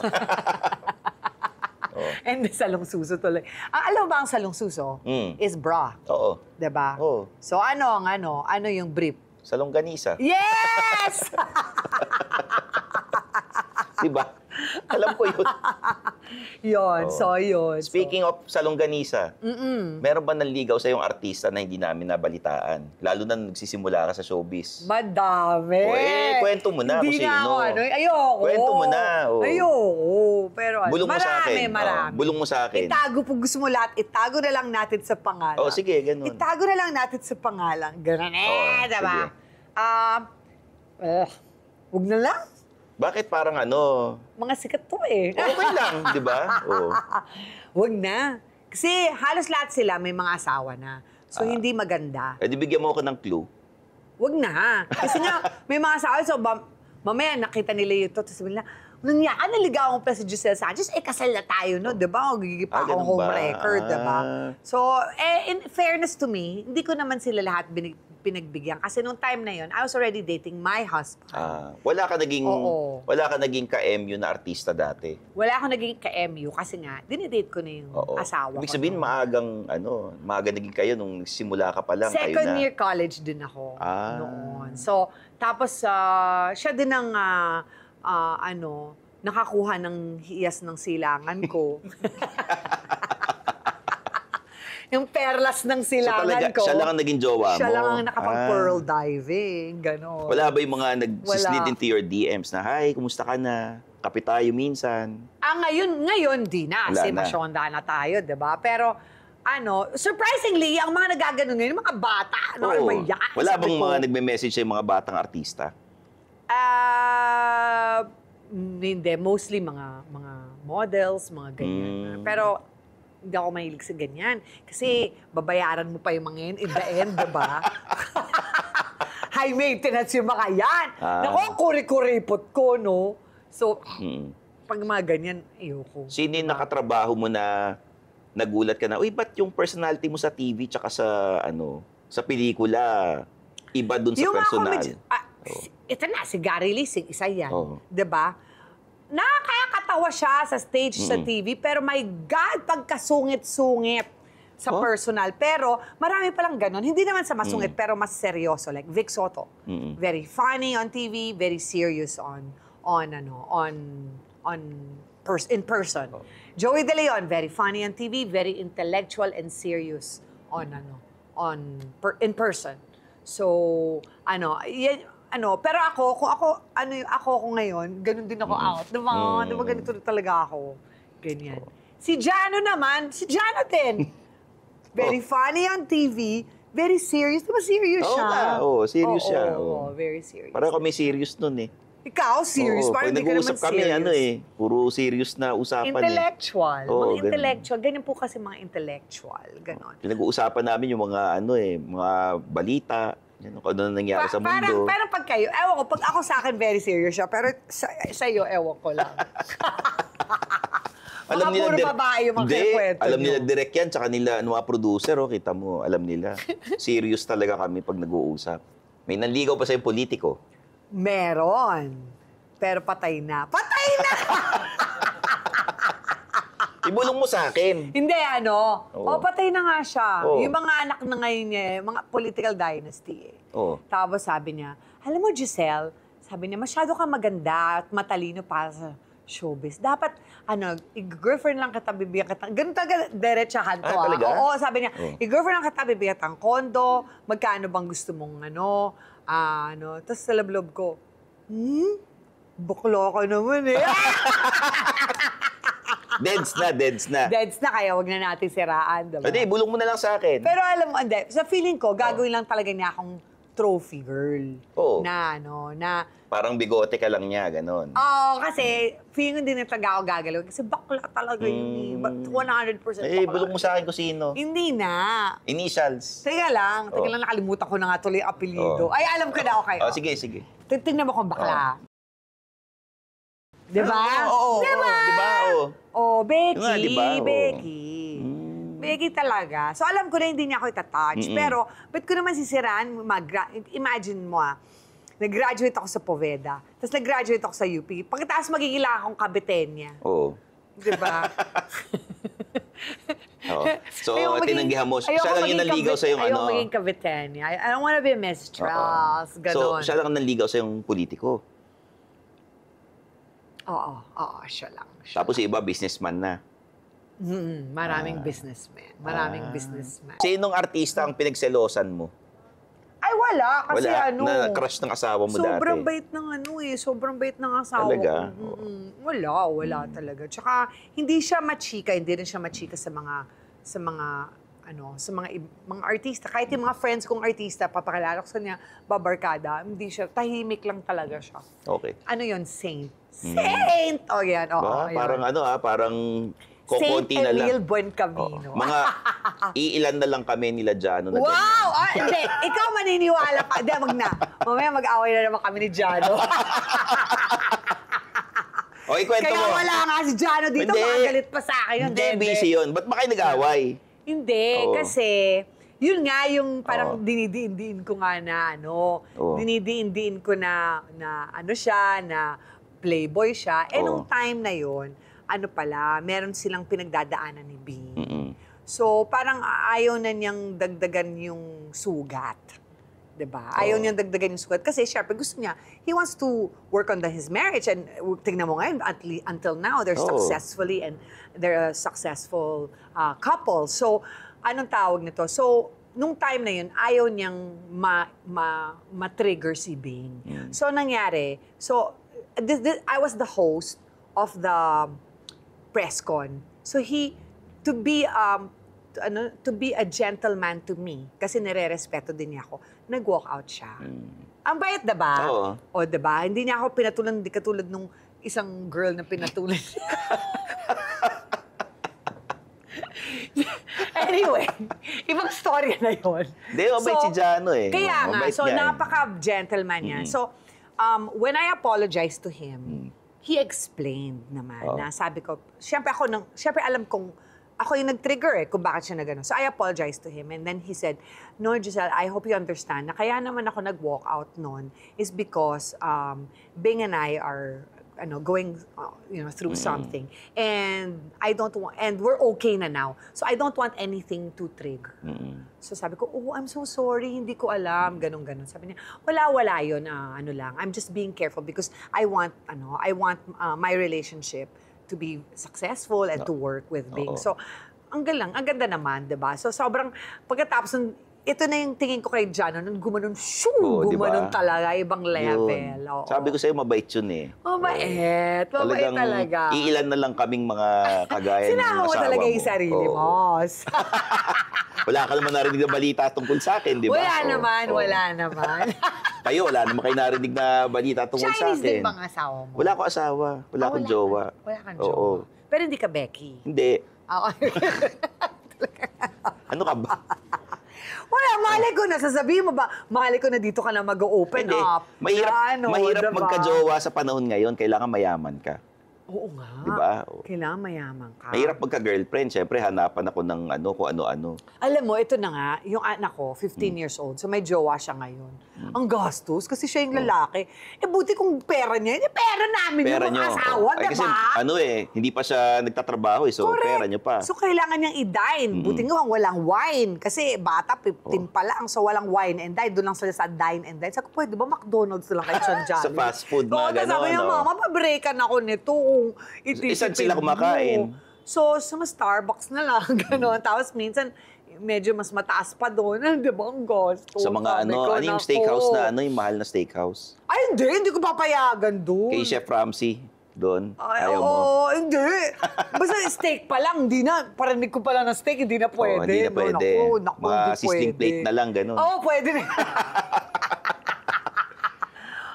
And salong suso tuloy. Alam mo ba ang salong suso? Is bra. Oo. Diba? Oo. So, ano yung brief? Sa longganisa. Yes! Diba? Alam ko yun. Yun, so yun. Speaking of sa longganisa, meron ba nanligaw sa yung artista na hindi namin nabalitaan? Lalo na nagsisimula ka sa showbiz. Madami. Kwento mo na Hindi kung nga sino. ako, ayoko. Kwento mo na. Ayoko. Pero Bulong mo sa akin. Marami. Bulong mo sa akin. Itago po gusto mo lahat. Itago na lang natin sa pangalan. Sige, ganun. Itago na lang natin sa pangalan. Ganun diba? Sige. Huwag na lang. Bakit parang Mga sikat to eh. Okay lang, di ba? Huwag na. Kasi halos lahat sila may mga asawa na. So, hindi maganda. Di bigyan mo ako ng clue. Huwag na. Kasi nga, may mga asawa. So, mamaya nakita nila yung to. Tapos sabi nila, naligawan pa si Giselle Sanchez, kasal na tayo, no? Diba? Magiging pa akong ganun home ba? record, diba? Ah. So, in fairness to me, hindi ko naman sila lahat pinagbigyan. Kasi nung time na yon, I was already dating my husband. Wala ka Oo. naging ka-MU na artista dati. Wala akong naging ka-MU kasi nga, dinidate ko na yung Oo. asawa Ibig ko. sabihin, maaga naging kayo nung simula ka pa lang. kayo Second na. year college din ako Ah. noon. So, tapos siya din ang nakakuha ng hiyas ng silangan ko. Yung perlas ng silangan ko. Siya lang ang naging jowa mo? Siya lang ang nakapag-pearl diving, gano'n. Wala ba yung mga nag-slid Wala. into your DMs na, hi, kumusta ka na? Kape tayo minsan. Ngayon di na. Wala Kasi na. masyonda na tayo, di ba? Pero, surprisingly, ang mga nagaganon ngayon, yung mga bata, Oo. yan? Wala Sabi bang ko, mga nagme-message sa mga batang artista? Hindi. Mostly mga models, mga ganyan. Pero, hindi ako mahilig sa ganyan. Kasi, babayaran mo pa yung mga yun in the end, di ba? High maintenance yung mga yan. Naku, ang kuri-kuripot ko, no? So, pag mga ganyan, ayoko. Sino yung nakatrabaho mo na nagulat ka na, uy, ba't yung personality mo sa TV tsaka sa pelikula, iba dun sa Yung mga personal? Ito na, si Gary Lising, isa yan. Oo. Diba? Nakakatawa siya sa stage sa TV, pero my God, pagkasungit-sungit sa personal. Pero marami palang ganun. Hindi naman sa masungit, pero mas seryoso. Like Vic Soto. Very funny on TV, very serious in person. Joey De Leon, very funny on TV, very intellectual and serious in person. So, pero kung ako ngayon, ganun din ako out. Diba? Diba ganito talaga ako? Ganyan. Si Jano naman, din. Very funny on TV, very serious. Diba serious siya? Serious siya. Oo, very serious. Parang kami serious nun eh. Ikaw, serious? Parang pag hindi ka naman nag-uusap kami, serious. puro serious na usapan Intellectual. Oo, Mga intellectual. Ganyan po kasi mga intellectual. Ganon. Pinag-uusapan namin yung mga mga balita, kung ano nangyari sa mundo. Parang pag kayo, ewan ko, pag ako sa akin, very serious siya. Pero sa iyo, ewan ko lang. Mga puro babae yung mga kwento alam nyo. nila direct yan, tsaka nila, mga producer, kita mo, alam nila. Serious talaga kami pag nag-uusap. May nanligaw pa sa'yo politiko. Meron. Pero patay na. Patay na! Ibulong mo sa akin. Hindi, Oo. patay na nga siya. Oo. Yung mga anak na ngayon niya, mga political dynasty eh. Oo. Tapos sabi niya, alam mo Giselle, sabi niya, masyado ka maganda at matalino para sa showbiz. Dapat, i-girlfriend lang kita, bibigyan kita. Ganun talaga, diretsahan to. Talaga? Oo, sabi niya, Oo. i-girlfriend lang kita, bibigyan kita ng kondo, magkano bang gusto mong Tapos sa lablob ko, bakla ka naman eh. Deads na. Deads na, kaya wag na natin siraan. Diba? Hindi, bulong mo na lang sa akin. Pero alam mo, hindi. Sa feeling ko, gagawin lang talaga niya akong trophy girl. Oo. Na Parang bigote ka lang niya, ganon. kasi feeling ko din na talaga ako gagalaw. Kasi bakla talaga yun. 100% bakla. Bulong mo sa akin kung sino. Hindi na. Initials. Teka lang, nakalimutan ko na nga tuloy yung apelido. Oo. Ay, alam ko na, okay. Sige. Tingnan mo kung bakla. Diba? Oo. Diba? Diba? Becky. Nga, diba? Oo. Becky. Becky talaga. So, alam ko na hindi niya ako itatouch. Pero, ba't ko naman sisiraan? Imagine mo nag-graduate ako sa Poveda. Tapos nag-graduate ako sa UP. Pagkatapos magigila akong kabitenya. Oo. Diba? Oo. So, tinanggihan mo. Siya lang yung naligaw sa yung Ayoko maging kabitenya. I don't wanna be a mistress. So, Ganon. siya lang ang naligaw sa yung politiko. Oo, siya lang. Tapos yung iba, businessman na. Maraming businessman. Sinong artista ang pinagselosan mo? Ay, wala. Kasi na crush ng asawa mo dati? sobrang bait ng sobrang bait ng asawa Talaga? ko. Wala talaga. Tsaka, hindi siya machika, hindi rin siya machika sa mga artista. Kahit yung mga friends kong artista, papakilala ko sa niya, babarkada, hindi siya, tahimik lang talaga siya. Okay. Saint. Saint! Yan. Yan. Parang parang kokonti na Saint lang. Emil Buencamino. Mga iilan na lang kami nila Jano na Wow! Hindi. Ikaw maniniwala ka. Hindi, wag na. Mamaya mag-away na naman kami ni Jano. O, ikwento Kaya mo. wala nga si Jano dito, Hindi. makagalit pa sa akin yun. Hindi, busy yun. Ba't ba kayo nag-away? Hindi, Oo. kasi yun nga yung parang Oo. dinidiin ko nga na Oo. dinidiin ko na ano siya, na playboy siya. Eh, nung Oo. time na yun, ano pala, meron silang pinagdadaanan ni B. Mm-mm. So, parang ayaw na niyang dagdagan yung sugat. 'Di ba? Ayaw Oo. niyang dagdagan yung sugat kasi syempre gusto niya, he wants to work on his marriage and tingnan mo ngayon, until now, they're Oo. they're a successful couple. So, anong tawag nito? So, nung time na yun, ayaw niyang ma-trigger si Bing. So, nangyari, I was the host of the press con. So, to be a gentleman to me, kasi nire-respeto din niya ako, nag-walk out siya. Ang bait, diba? Oo. O, diba? Hindi niya ako pinatulan, hindi katulad nung isang girl na pinatulan niya. Anyway, ibang story na yun. Hindi, mabait si Jano eh. Kaya nga, Mabait so niya eh. napaka-gentleman niya. So, when I apologized to him, he explained naman na sabi ko, syempre alam kong, ako yung nag-trigger kung bakit siya na gano'n. So, I apologized to him. And then he said, no, Giselle, I hope you understand na kaya naman ako nag-walk out noon is because Bing and I are going through something. And I don't want, and we're okay na now. So, I don't want anything to trigger. So, sabi ko, oh, I'm so sorry, hindi ko alam, ganun-ganun. Sabi niya, wala yun, ano lang. I'm just being careful because I want my relationship to be successful and to work with Bing. Oo. So, ang ganda naman, 'di ba? So, sobrang, pagkatapos nun, ito na yung tingin ko kay Jano, nung gumanon, Oo, di ba? gumanon talaga, ibang level. Yun. Oo. Sabi ko sa'yo, mabait yun eh. Mabait talaga. Iilan na lang kaming mga kagaya ng Sinama mo asawa talaga mo. yung sarili Oo. mo. Wala ka naman narinig na balita tungkol sa akin, di ba? Wala Oo. naman, Oo. wala naman. Kayo, wala naman kayo narinig na balita tungkol sa Chinese din akin. bang asawa mo? Wala ko asawa. Wala akong Wala jowa. Wala kang Oo. jowa. Pero hindi ka Becky. Hindi. Oo. Ano ka ba? Wala, malay ko na. Sasabihin mo ba, malay ko na dito ka na mag-open Hindi. up. Mahirap diba? magka-jowa sa panahon ngayon. Kailangan mayaman ka. Oo nga. Di ba? Kailangan mayaman ka. Mahirap magka-girlfriend. Siyempre, hanapan ako ng kung ano-ano. Alam mo, ito na nga, yung anak ko, 15 years old, so may jowa siya ngayon. Ang gastos, kasi siya yung lalaki. Eh, buti kung pera niya, pera namin Pera yung nyo. mga asawa, Ay, kasi diba? hindi pa siya nagtatrabaho eh. So, Correct. pera nyo pa. So, kailangan niyang i-dine. Buti nga walang wine. Kasi bata, 15 pa lang. So, walang wine and dine. Doon lang sila sa dine and dine. Sabi ko, pwede ba McDonald's lang kayo dyan dyan? Sa fast food, Oo, mga tapos sabi niya, ganon, no? mama, pabreakan ako nito. Saan sila kumakain? So, sa Starbucks na lang. Ganon. Tapos minsan, medyo mas mataas pa doon. Di ba ang gusto? Sa mga Sabi ko, yung nako. steakhouse na, yung mahal na steakhouse. Ay, hindi ko papayagan doon. Kay Chef Ramsay, doon. Ay, Ayaw mo. oo, hindi. Basta steak pa lang, hindi na. Parinig ko pala na steak, hindi na pwede. Oo, hindi na pwede. Naku, Mga hindi sizzling pwede. plate na lang, gano'n. Oo, pwede na.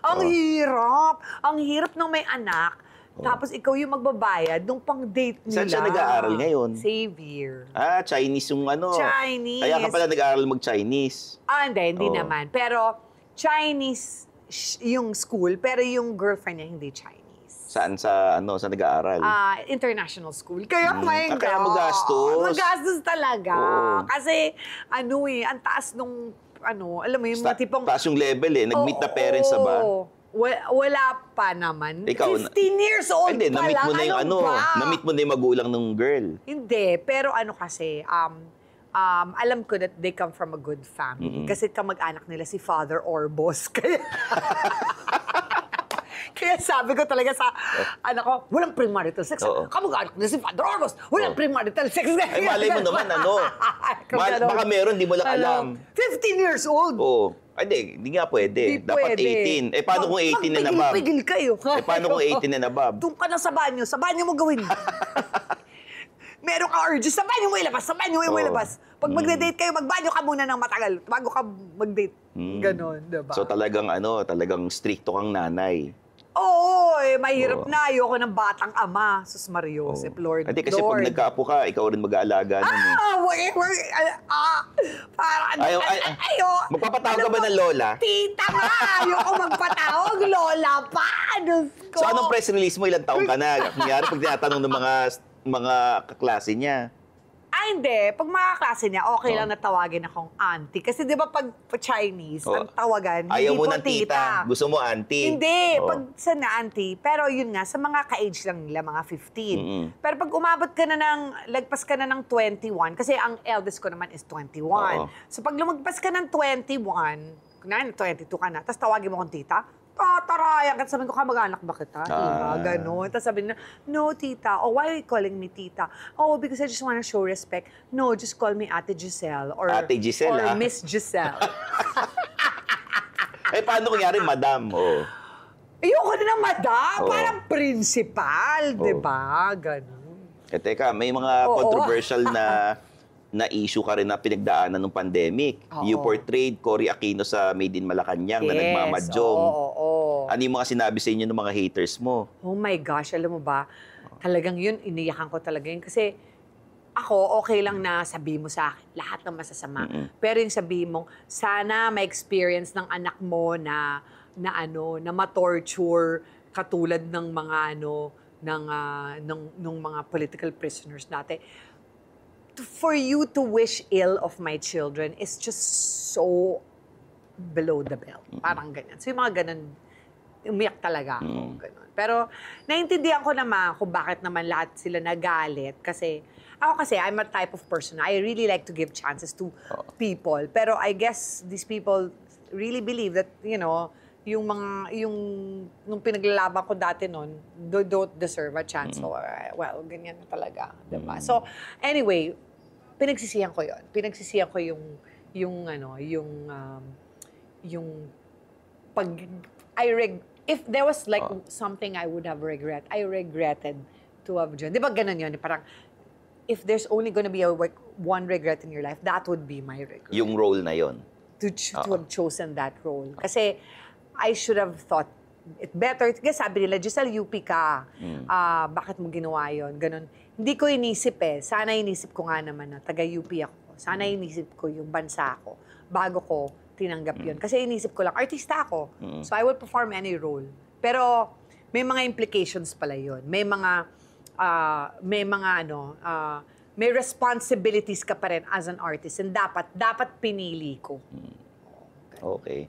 Ang hirap. Ang hirap nung may anak. Tapos ikaw yung magbabayad nung pang-date nila. Saan siya nag-aaral ngayon? Xavier. Chinese yung Chinese. Kaya ka pala nag-aaral mag-Chinese. Hindi Oo. naman. Pero Chinese yung school, pero yung girlfriend niya hindi Chinese. Saan sa nag-aaral? International school. Kaya, my God. Kaya magastos. Magastos talaga. Oo. Kasi, ang taas nung, alam mo, yung mga tipong... Taas yung level eh. Nag-meet na parents na ba? Wala pa naman. Ikaw, 15 years old Hindi, pa na-meet lang. mo na yung ba? na-meet mo na yung magulang ng girl. Hindi, pero kasi, alam ko that they come from a good family. Kasi kamag-anak nila si Father Orbos. Kaya sabi ko talaga sa anak ko, walang premarital sex. Oo. Kamag-anak nila si Father Orbos, walang premarital sex. Ay, malay mo naman, baka meron, di mo lang alam. 15 years old. Oo. Ay, hindi nga pwede. Di Dapat pwede. 18. Paano kung 18 na nabab? Magpigil-pigil kayo. Paano kung 18 na nabab? Doon ka na sa banyo mo gawin. Meron ka urges, sa banyo mo ilabas, Pag magde-date kayo, magbanyo ka muna ng matagal bago ka mag-date. Ganon, diba? So talagang stricto kang nanay. Oo, mahirap Oo. na. Ayoko ng batang ama. Sus Mariosep, Lord. Hindi kasi pag Lord. nagkaapo ka, ikaw rin mag-aalaga nun eh. Parang, Magpapatawag ka ba ng lola? Tita nga, ayoko magpatawag, lola pa. Diyos ko. So anong press release mo? Ilang taong ka na? Kunyari pag tinatanong ng mga kaklase niya. Hindi. Pag mga klase niya, okay lang na tawagin akong auntie. Kasi di ba pag Chinese, ang tawagan, Ayaw hindi mo po ng tita. Gusto mo auntie. Hindi. Oo. Pag sa na auntie, pero yun nga, sa mga ka-age lang nila, mga 15. Pero pag umabot ka na lagpas ka na ng 21, kasi ang eldest ko naman is 21. Oo. So pag lumagpas ka ng 21, kunwari 22 ka na, tapos tawagin mo akong tita, tatarayan. Kasi sabi ko, kamag-anak ba kita? Ganon. Tapos sabi niya, no, tita. Oh, why are you calling me tita? Oh, because I just want to show respect. No, just call me Ate Giselle. Or, Ate Giselle, or Miss Giselle. Paano kunyari, madam? Oh. Ayoko na ng madam. Oo. Parang principal, di ba? Ganon. Teka, may mga Oo. controversial na issue ka rin na pinagdaanan ng pandemic. Oo. You portrayed Cory Aquino sa Made in Malacanang na nagmamadyong. Oo. Ano yung mga sinabi sa inyo ng mga haters mo? Oh my gosh, alam mo ba? Talagang yun, iniyakan ko talaga yun. Kasi ako, okay lang na sabihin mo sa akin lahat ng masasama. Pero yung sabihin mo, sana ma-experience ng anak mo na ma-torture katulad ng mga ng mga political prisoners natin. For you to wish ill of my children is just so below the belt. Parang ganyan. So yung mga ganun, umiyak talaga ako. Ganun. Pero naintindihan ko naman kung bakit naman lahat sila nagalit. Kasi I'm a type of person. I really like to give chances to people. Pero I guess these people really believe that, nung pinaglalaban ko dati noon, don't deserve a chance. So, well, ganyan na talaga. Diba? So, anyway, pinagsisihan ko yon. Pinagsisihan ko if there was like something I would have I regretted to have joined. Di ba ganun yun? Parang, if there's only gonna be one regret in your life, that would be my regret. Yung role na yon. To have chosen that role. Kasi, I should have thought it better. Kasi sabi nila, Giselle, UP ka. Bakit mo ginawa yun? Ganun. Hindi ko inisip Sana inisip ko nga naman na taga-UP ako. Sana inisip ko yung bansa ko bago ko tinanggap yun. Kasi inisip ko lang, artista ako. So I will perform any role. Pero may mga implications pala yun. May responsibilities ka pa rin as an artist. And dapat pinili ko. Okay.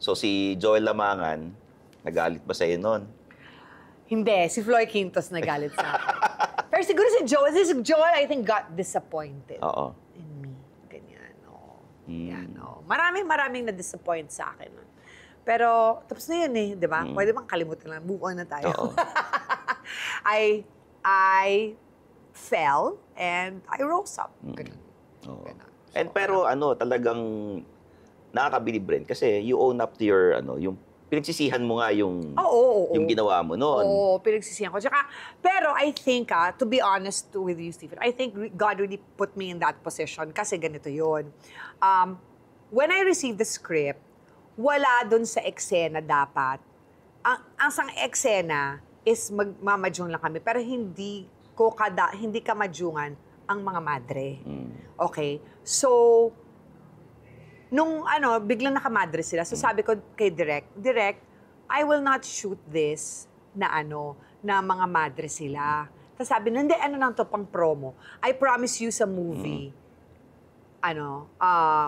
So si Joel Lamangan, nagalit ba sa'yo nun? Hindi, si Floyd Quintos nagalit sa akin. Pero siguro si Joel, I think, got disappointed in me. Ganyan, Yan, Maraming na-disappoint sa akin. Pero, tapos na yun di ba? Pwede bang kalimutan lang, move on na tayo. I fell and I rose up. Ganun. And pero talagang nakakabilib rin kasi you own up to your yung pinagsisihan mo nga yung ginawa mo noon. Oo, pinagsisihan ko. Pero I think, to be honest with you, Stephen, I think God really put me in that position kasi ganito yun. When I received the script, wala dun sa eksena dapat. Ang sang eksena is magmamadyong lang kami, pero hindi ka madyungan ang mga madre. Okay? So, nung biglang nakamadre sila. So sabi ko kay Direk, I will not shoot this na mga madre sila. Tapos sabi, hindi, lang to, pang promo. I promise you sa movie,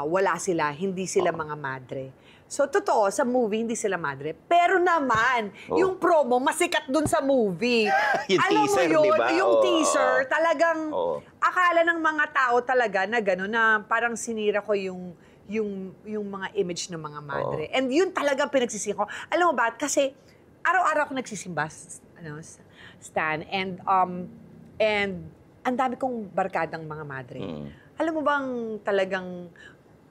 wala sila, hindi sila mga madre. So totoo, sa movie, hindi sila madre. Pero naman, yung promo, masikat dun sa movie. Yung Alam teaser, mo yun, diba? yung teaser, talagang, akala ng mga tao talaga na gano'n, na parang sinira ko yung mga image ng mga madre. And yun talaga pinagsisihan ko. Alam mo ba? Kasi araw-araw ako nagsisimba, Stan, and ang dami kong barkadang mga madre. Alam mo bang talagang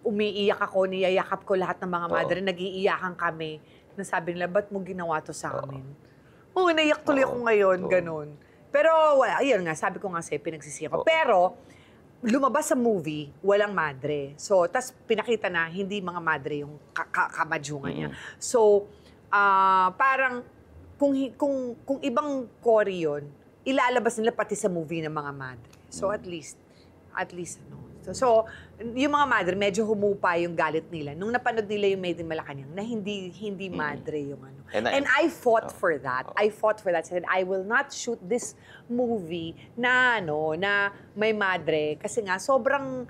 umiiyak ako, niyayakap ko lahat ng mga madre, nag-iiyakan kami, na sabi nila, ba't mo ginawa to sa amin? Naiyak tuloy ako ngayon, ganun. Pero, ayun nga, sabi ko nga sa'yo, pinagsisihan ko. Pero, lumabas sa movie, walang madre. So, tas pinakita na hindi mga madre yung kamadyungan niya. So, parang kung ibang core yun, ilalabas nila pati sa movie ng mga madre. So at least ano. So, yung mga madre, medyo humupa yung galit nila. Nung napanood nila yung Made in Malacanang, na hindi madre yung ano. And I fought for that. I fought for that. I said, I will not shoot this movie na may madre. Kasi nga, sobrang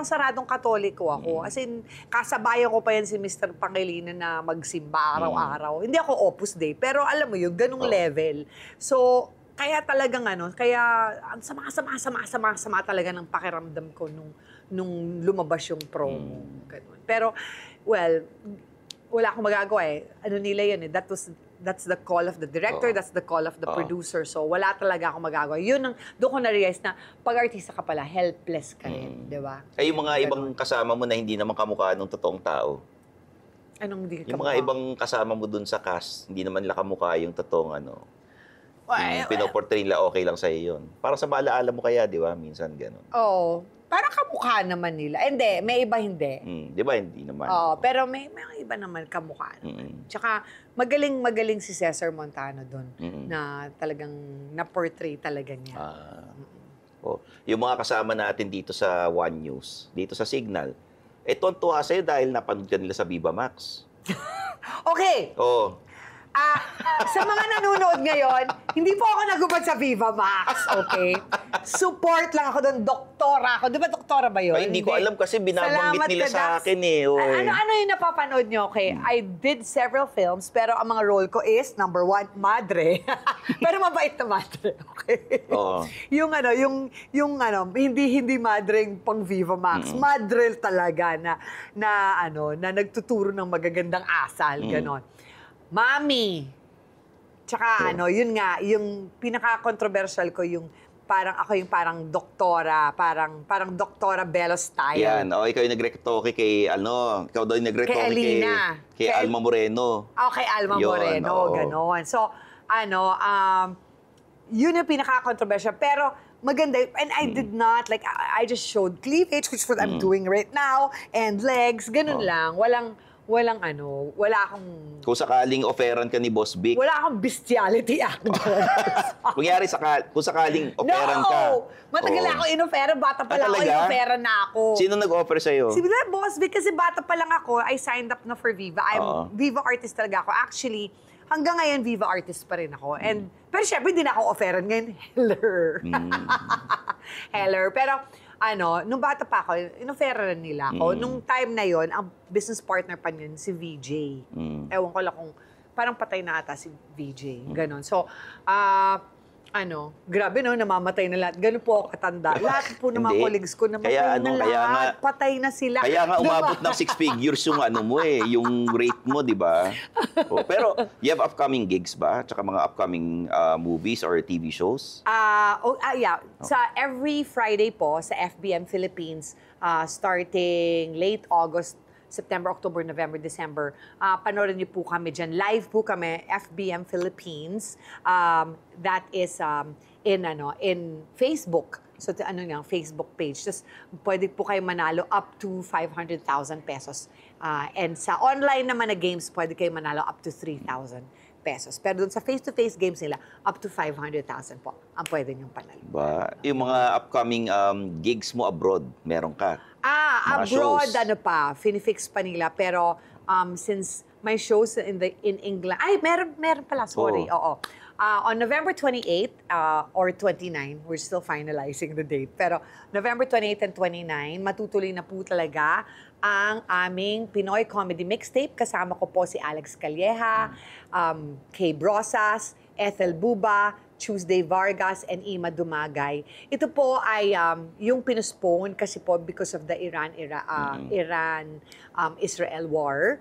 saradong katoliko ako. As in, kasabayan ko pa yan si Mr. Pangilinan na magsimba araw-araw. Hindi ako Opus Dei, pero alam mo yun, ganung level. So, kaya talagang kaya ang sama talaga ng pakiramdam ko nung lumabas yung promo. Ganun. Pero, well, wala akong magagawa eh. Ano nila yun eh. That's the call of the director, that's the call of the producer. So, wala talaga akong magagawa. Yun doon ko na-realize na pag artista ka pala, helpless ka rin. Di ba? Ay, yung mga ibang kasama mo na hindi naman kamukha ng totoong tao. Anong hindi Yung mga ibang kasama mo dun sa cast, hindi naman nila kamukha yung totoong yung pinoportray nila, okay lang sa'yo yun. Parang sa maalaala mo kaya, di ba? Minsan gano'n. Oo. Parang kamukha naman nila. Hindi, may iba hindi. Di ba? Hindi naman. Oo, pero may iba naman kamukha naman. Tsaka magaling si Cesar Montano doon na talagang na-portray talaga niya. Yung mga kasama natin dito sa One News, dito sa Signal, tontuwa sa'yo dahil napanood ka nila sa Viva Max. Okay. Oo. Sa mga nanonood ngayon, hindi po ako nagubad sa Viva Max, okay? Support lang ako doon, doktora ako. Di ba doktora ba yun? Ay, hindi ko alam kasi binabanggit nila sa akin eh. Ano yung napapanood nyo? Okay, I did several films, pero ang mga role ko is, number 1, madre. Pero mabait na madre, okay? Oo. Yung hindi madre yung pang Viva Max. Madre talaga na nagtuturo ng magagandang asal, ganon. Mami. Tsaka yun nga, yung pinaka-controversial ko, yung parang doktora, parang doktora Bello style. Yan, ikaw yung nag-retoke ikaw daw yung nag-retoke kay Alma Moreno. Kay Alma Moreno, ganon. So, yun yung pinaka-controversial. Pero, maganda. And I did not, I just showed cleavage, which is what I'm doing right now, and legs, ganun lang. Wala akong... Kung sakaling offeran ka ni Boss Vic. Wala akong bestiality act. Kung sakaling offeran ka. No! Matagal ako in-offeran. Bata pa lang ako, in-offeran na ako. Sino nag-offer sa'yo? Si Boss Vic, kasi bata pa lang ako, I signed up na for Viva. Viva artist talaga ako. Actually, hanggang ngayon, Viva artist pa rin ako. Pero syempre, hindi na ako offeran ngayon. Heller. Pero, nung bata pa ako, in-offeran nila ako. Nung time na yon, ang business partner pa niyan, si VJ. Ewan ko lang kung, parang patay na ata si VJ. Ganon. So, grabe namamatay na lahat. Ganun po ako katanda. Lahat po ng mga colleagues ko namatay na lahat. Patay na sila. Kaya nga umabot ng 6 figures yung yung rate mo, di ba? Pero, you have upcoming gigs ba? Tsaka mga upcoming movies or TV shows? Yeah. Sa every Friday po, sa FBM Philippines, starting late August, September, October, November, December, panoorin niyo po kami dyan. Live po kami, FBM Philippines. That is in Facebook. So, Facebook page. Tapos, pwede po kayo manalo up to 500,000 pesos. And sa online naman na games, pwede kayo manalo up to 3,000 pesos. Pero dun sa face-to-face games nila, up to 500,000 po ang pwede niyong panalo. Yung mga upcoming gigs mo abroad, meron ka? Abroad, finifix pa nila. Pero since my shows in England, meron pala, sorry. Oo. On November 28 or 29, we're still finalizing the date. Pero November 28 and 29, matutuloy na po talaga ang aming Pinoy Comedy Mixtape. Kasama ko po si Alex Calleja, Kay Brosas, Ethel Buba, Tuesday Vargas, and Ima Dumagay. Ito po ay yung pinuspone kasi po because of the Iran-Israel war.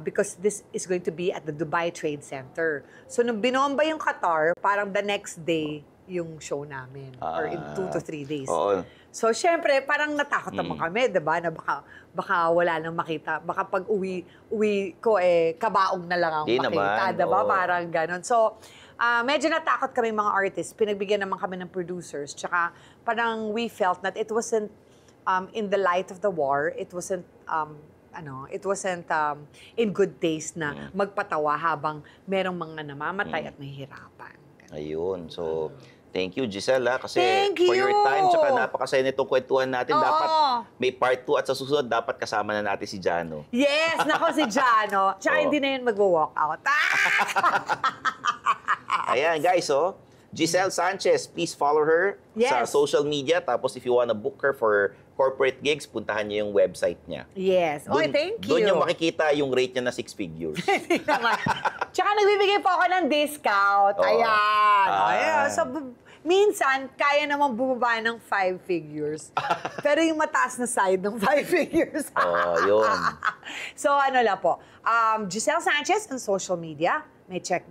Because this is going to be at the Dubai Trade Center. So, nung binomba yung Qatar, parang the next day yung show namin. Or in 2 to 3 days. So, syempre, parang natakot naman kami, diba? Na baka wala nang makita. Baka pag uwi ko, kabaong na lang ang makita. Diba? Parang ganon. So, medyo natakot kami mga artists. Pinagbigyan naman kami ng producers. Tsaka, parang we felt that it wasn't in the light of the war, it wasn't in good taste na magpatawa habang merong mga namamatay at nahihirapan. Ayun. So, thank you, Giselle, kasi Thank for your you! time. Tsaka napakasaya nitong kwentuhan natin. Oo. Dapat may part 2 at sa susunod, dapat kasama na natin si Jano. Yes! Nako si Jano. Tsaka Oo. hindi na yun mag-walk out. Ayan, guys, Giselle Sanchez, please follow her sa Yes. social media. Tapos if you wanna book her for corporate gigs, puntahan niyo yung website niya. Yes. Oy, thank you. Doon yung makikita yung rate niya na 6 figures. Hindi naman. Tsaka nagbibigay po ako ng discount. Oo. Ayan. Ah. Ayan. So, minsan, kaya naman bumaba ng 5 figures. Pero yung mataas na side ng 5 figures. Yun. So, ano lang po. Giselle Sanchez on social media. May check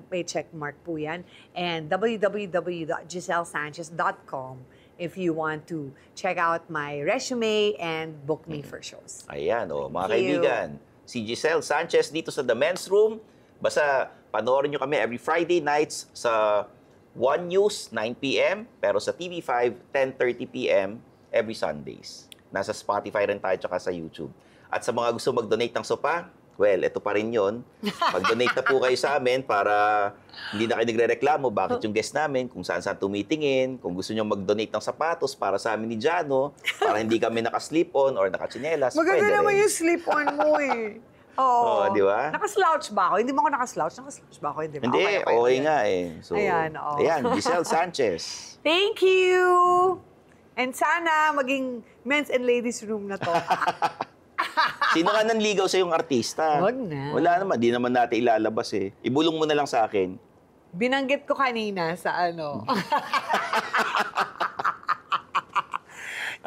mark po yan. And www.gisellesanchez.com if you want to check out my resume and book me for shows. Ayan, mga Thank you. kaibigan. Si Giselle Sanchez dito sa The Men's Room. Basta panoorin nyo kami every Friday nights sa One News, 9 p.m. Pero sa TV5, 10:30 p.m. every Sundays. Nasa Spotify rin tayo tsaka sa YouTube. At sa mga gusto mag-donate ng sopa, well, ito pa rin yun. Mag-donate na po kayo sa amin para hindi na kayo nagre-reklamo bakit yung guest namin, kung saan-saan tumitingin, kung gusto nyo mag-donate ng sapatos para sa amin ni Jano, para hindi kami naka-slip-on or naka-tsinelas, Maganda pwede naman rin. yung slip-on mo eh. Oo. Oo, di ba? Nakaslouch ba ako? Hindi mo ako nakaslouch. Nakaslouch ba ako? Hindi ba? Hindi, okay nga eh. So, Ayan, oo. ayan, Giselle Sanchez. Thank you! And sana maging men's and ladies room na to. Sino ka nanligaw sa yung artista? Wag na. Wala naman, di naman natin ilalabas eh. Ibulong mo na lang sa akin. Binanggit ko kanina sa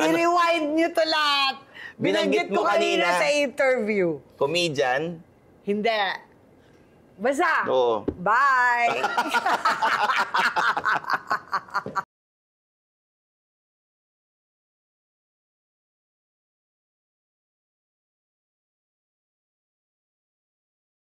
I-rewind nyo to lahat. Binanggit mo kanina sa interview. Comedian? Hindi. Basta. Oo. Bye!